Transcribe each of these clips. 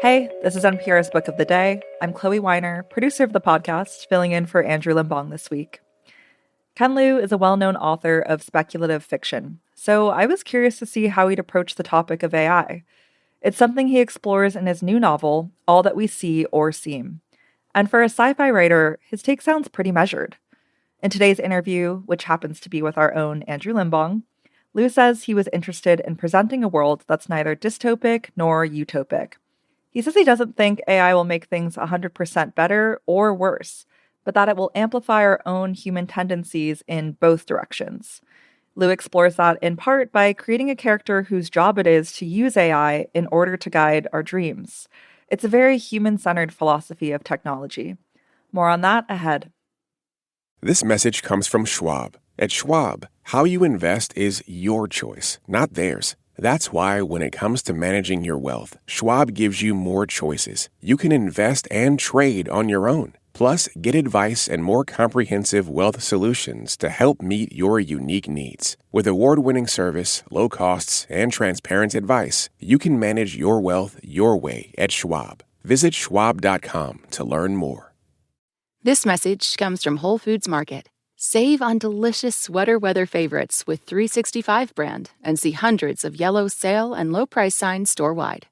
Hey, this is NPR's Book of the Day. I'm Chloe Weiner, producer of the podcast, filling in for Andrew Limbong this week. Ken Liu is a well-known author of speculative fiction, so I was curious to see how he'd approach the topic of AI. It's something he explores in his new novel, All That We See or Seem. And for a sci-fi writer, his take sounds pretty measured. In today's interview, which happens to be with our own Andrew Limbong, Liu says he was interested in presenting a world that's neither dystopic nor utopic. He says he doesn't think AI will make things 100% better or worse, but that it will amplify our own human tendencies in both directions. Liu explores that in part by creating a character whose job it is to use AI in order to guide our dreams. It's a very human-centered philosophy of technology. More on that ahead. This message comes from Schwab. At Schwab, how you invest is your choice, not theirs. That's why when it comes to managing your wealth, Schwab gives you more choices. You can invest and trade on your own. Plus, get advice and more comprehensive wealth solutions to help meet your unique needs. With award-winning service, low costs, and transparent advice, you can manage your wealth your way at Schwab. Visit schwab.com to learn more. This message comes from Whole Foods Market. Save on delicious sweater weather favorites with 365 brand and see hundreds of yellow sale and low price signs store-wide.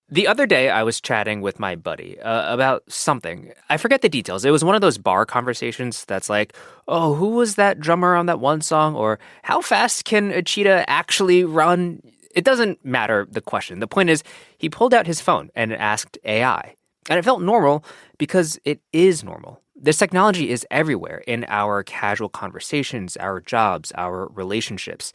The other day, I was chatting with my buddy about something. I forget the details. It was one of those bar conversations that's like, oh, who was that drummer on that one song? Or how fast can a cheetah actually run? It doesn't matter the question. The point is, he pulled out his phone and asked AI. And it felt normal because it is normal. This technology is everywhere in our casual conversations, our jobs, our relationships.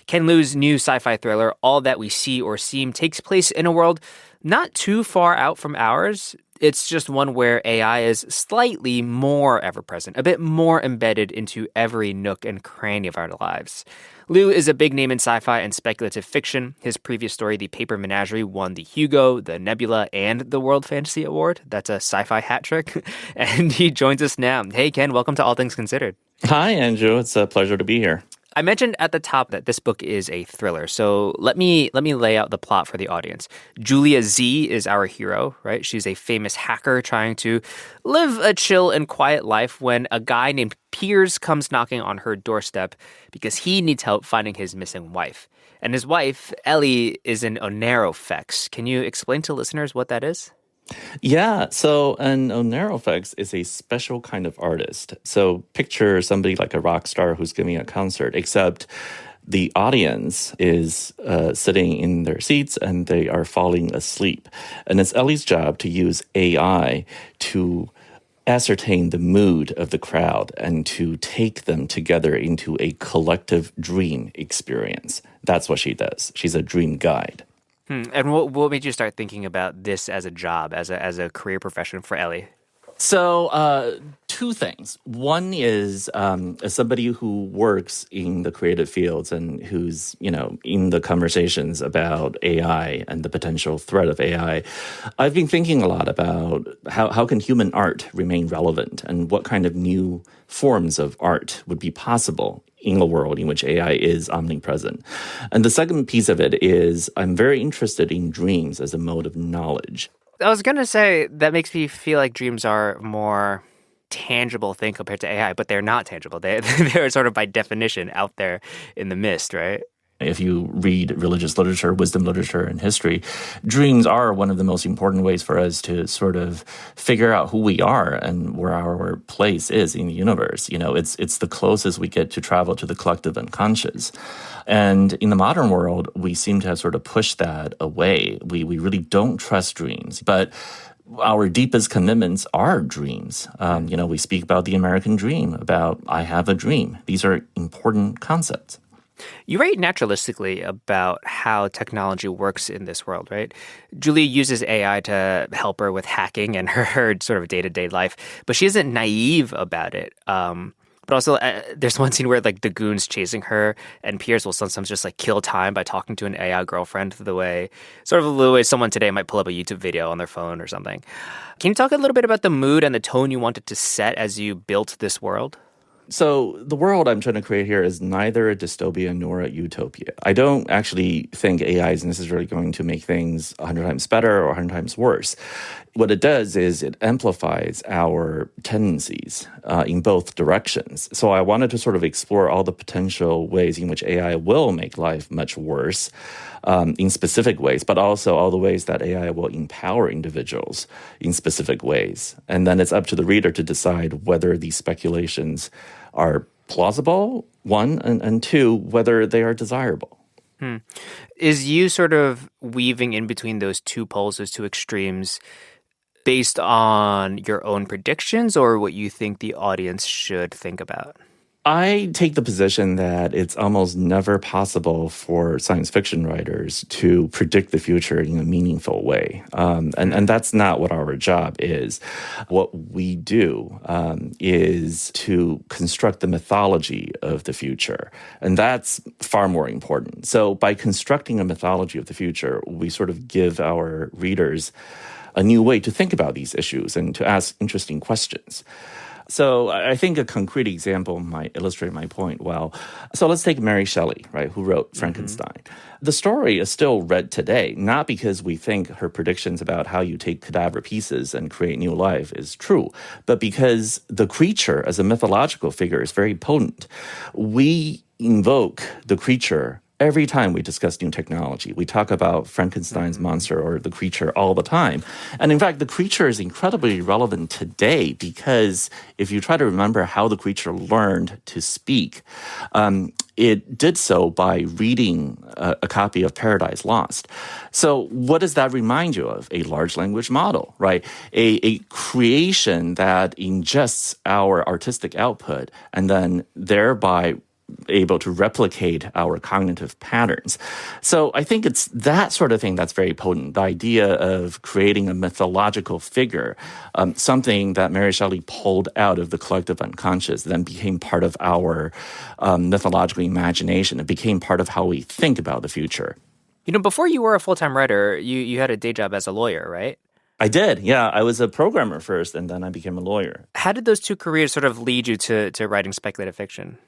Ken Liu's new sci-fi thriller, All That We See or Seem, takes place in a world not too far out from ours. It's just one where AI is slightly more ever-present, a bit more embedded into every nook and cranny of our lives. Liu is a big name in sci-fi and speculative fiction. His previous story, The Paper Menagerie, won the Hugo, the Nebula, and the World Fantasy Award. That's a sci-fi hat trick. And he joins us now. Hey, Ken, welcome to All Things Considered. Hi, Andrew. It's a pleasure to be here. I mentioned at the top that this book is a thriller, so let me lay out the plot for the audience. Julia Z is our hero, right? She's a famous hacker trying to live a chill and quiet life when a guy named Piers comes knocking on her doorstep because he needs help finding his missing wife. And his wife, Ellie, is an onerofex. Can you explain to listeners what that is? Yeah, so an onerofex is a special kind of artist. So picture somebody like a rock star who's giving a concert, except the audience is sitting in their seats and they are falling asleep. And it's Ellie's job to use AI to ascertain the mood of the crowd and to take them together into a collective dream experience. That's what she does. She's a dream guide. And what made you start thinking about this as a job, as a career profession for Ellie? So, two things. One is as somebody who works in the creative fields and who's, in the conversations about AI and the potential threat of AI, I've been thinking a lot about how can human art remain relevant and what kind of new forms of art would be possible in a world in which AI is omnipresent. And the second piece of it is I'm very interested in dreams as a mode of knowledge. I was going to say that makes me feel like dreams are a more tangible thing compared to AI, but they're not tangible. They're sort of by definition out there in the mist, right? If you read religious literature, wisdom literature, and history, dreams are one of the most important ways for us to sort of figure out who we are and where our place is in the universe. It's the closest we get to travel to the collective unconscious. And in the modern world, we seem to have sort of pushed that away. We really don't trust dreams. But our deepest commitments are dreams. We speak about the American dream, about I have a dream. These are important concepts. You write naturalistically about how technology works in this world, right? Julia uses AI to help her with hacking and her sort of day-to-day life, but she isn't naive about it. But also, there's one scene where like the goons chasing her, and Piers will sometimes just like kill time by talking to an AI girlfriend the way someone today might pull up a YouTube video on their phone or something. Can you talk a little bit about the mood and the tone you wanted to set as you built this world? So the world I'm trying to create here is neither a dystopia nor a utopia. I don't actually think AI is necessarily going to make things 100 times better or 100 times worse. What it does is it amplifies our tendencies in both directions. So I wanted to sort of explore all the potential ways in which AI will make life much worse in specific ways, but also all the ways that AI will empower individuals in specific ways. And then it's up to the reader to decide whether these speculations are plausible, one, and two, whether they are desirable. Is you sort of weaving in between those two poles, those two extremes, based on your own predictions or what you think the audience should think about? I take the position that it's almost never possible for science fiction writers to predict the future in a meaningful way. And that's not what our job is. What we do is to construct the mythology of the future. And that's far more important. So by constructing a mythology of the future, we sort of give our readers a new way to think about these issues and to ask interesting questions. So I think a concrete example might illustrate my point well. So let's take Mary Shelley, right, who wrote Frankenstein. The story is still read today, not because we think her predictions about how you take cadaver pieces and create new life is true, but because the creature as a mythological figure is very potent. We invoke the creature every time we discuss new technology. We talk about Frankenstein's monster or the creature all the time. And in fact, the creature is incredibly relevant today because if you try to remember how the creature learned to speak, it did so by reading a copy of Paradise Lost. So what does that remind you of? A large language model, right? A creation that ingests our artistic output and then thereby able to replicate our cognitive patterns. So I think it's that sort of thing that's very potent, the idea of creating a mythological figure, something that Mary Shelley pulled out of the collective unconscious, then became part of our mythological imagination. It became part of how we think about the future. You know, before you were a full-time writer, you had a day job as a lawyer, right? I did, yeah. I was a programmer first, and then I became a lawyer. How did those two careers sort of lead you to writing speculative fiction?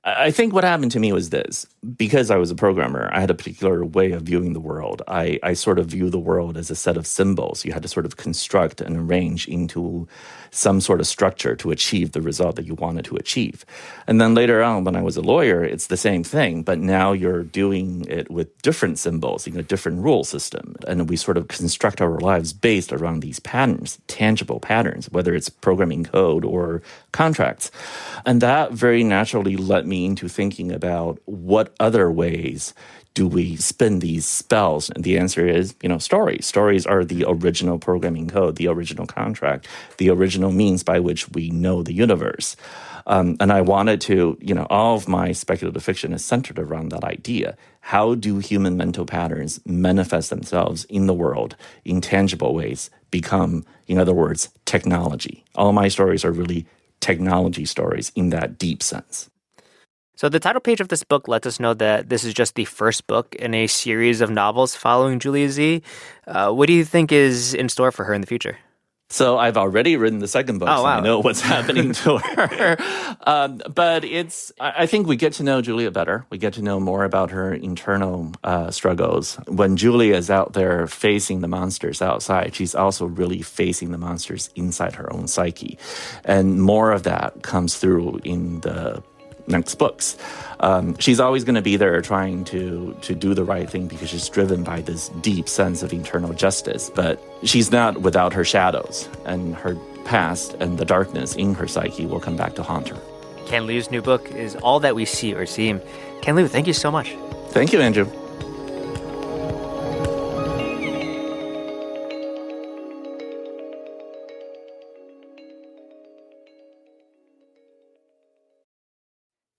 I think what happened to me was this. Because I was a programmer, I had a particular way of viewing the world. I sort of view the world as a set of symbols. You had to sort of construct and arrange into some sort of structure to achieve the result that you wanted to achieve. And then later on, when I was a lawyer, it's the same thing, but now you're doing it with different symbols in a different rule system. And we sort of construct our lives based around these patterns, tangible patterns, whether it's programming code or contracts. And that very naturally led me into thinking about what other ways do we spin these spells? And the answer is, stories. Stories are the original programming code, the original contract, the original means by which we know the universe. And I wanted to, all of my speculative fiction is centered around that idea. How do human mental patterns manifest themselves in the world in tangible ways, become, in other words, technology? All my stories are really technology stories in that deep sense. So the title page of this book lets us know that this is just the first book in a series of novels following Julia Z. What do you think is in store for her in the future? So I've already written the second book, so I know what's happening to her. But I think we get to know Julia better. We get to know more about her internal struggles. When Julia is out there facing the monsters outside, she's also really facing the monsters inside her own psyche. And more of that comes through in the next books. She's always going to be there trying to do the right thing because she's driven by this deep sense of internal justice. But she's not without her shadows, and her past and the darkness in her psyche will come back to haunt her. Ken Liu's new book is All That We See or Seem. Ken Liu, thank you so much. Thank you, Andrew.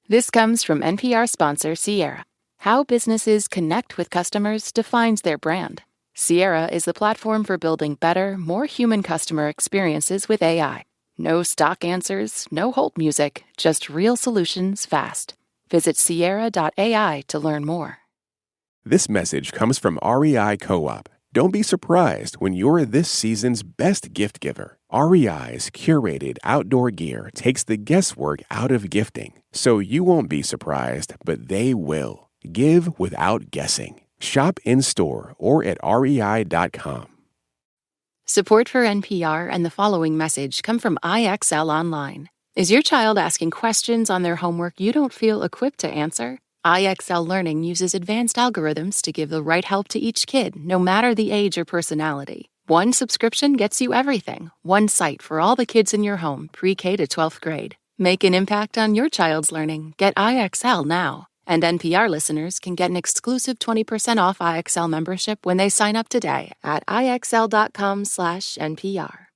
This comes from NPR sponsor Sierra. How businesses connect with customers defines their brand. Sierra is the platform for building better, more human customer experiences with AI. No stock answers, no hold music, just real solutions fast. Visit Sierra.ai to learn more. This message comes from REI Co-op. Don't be surprised when you're this season's best gift giver. REI's curated outdoor gear takes the guesswork out of gifting, so you won't be surprised, but they will. Give without guessing. Shop in-store or at rei.com. Support for NPR and the following message come from IXL Online. Is your child asking questions on their homework you don't feel equipped to answer? IXL Learning uses advanced algorithms to give the right help to each kid, no matter the age or personality. One subscription gets you everything. One site for all the kids in your home, pre-K to 12th grade. Make an impact on your child's learning. Get IXL now. And NPR listeners can get an exclusive 20% off IXL membership when they sign up today at IXL.com/NPR.